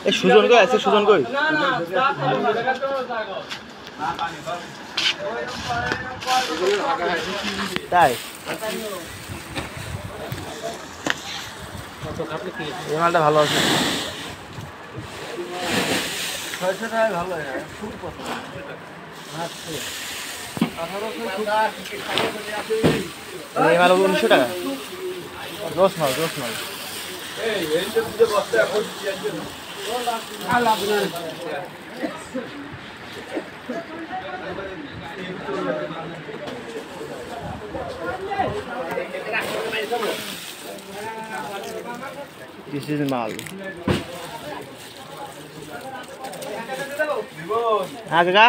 এই সুজন কই আছে? সুজন কই? তাই এই মালটা ভালো আছে। ভালো এই মাল 1900 টাকা। রস মাল, রস মাল। This is mal. हाँ काका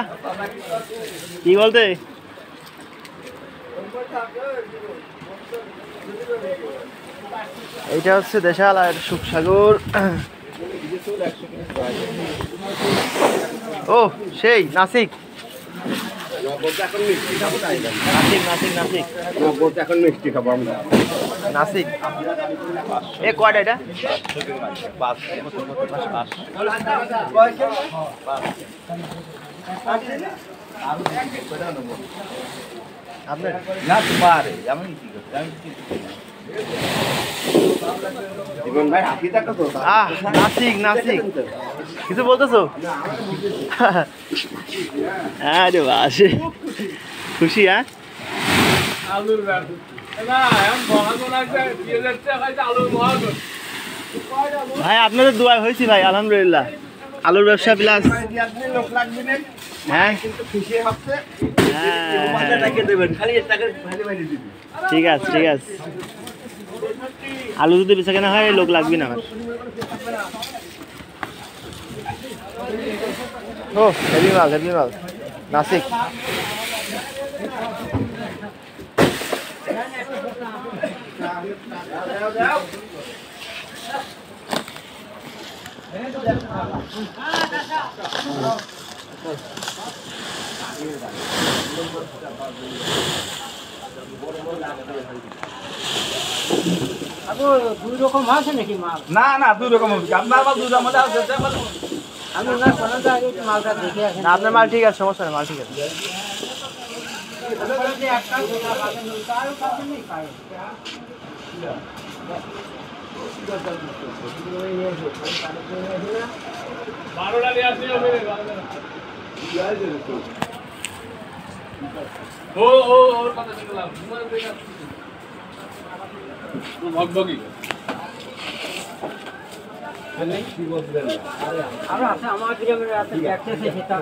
কি বলতে? এইটা হচ্ছে দেশাল আর সুখসাগর। ও সেই নাসিক নাসিক এ কয়টা এটা? আপনার না পারে আমি নাসিক নাসিক কিছু বলতেছো? আরে বাস খুশি? হ্যাঁ ভাই আপনাদের দোয়া হয়েছি ভাই, আলহামদুলিল্লাহ। আলুর ব্যবসা প্লাস হ্যাঁ ঠিক আছে ঠিক আছে। আলু যদি বেচা কেনা হয় লোক লাগবে না আমার। ও হেভি মাল, হেভি মাল নাসিক। দুই রকম আছে নাকি মাল? না না দুই রকম হবে। আপনার মাল দুই রকম আছে। আমি ওনার কোনটা আগে মালটা দেখে আসি। না আপনার মাল ঠিক আছে, সমস্যা নেই, মাল ঠিক আছে। আর আছে আমার গ্রামের আছে দেখতেছে সেটা।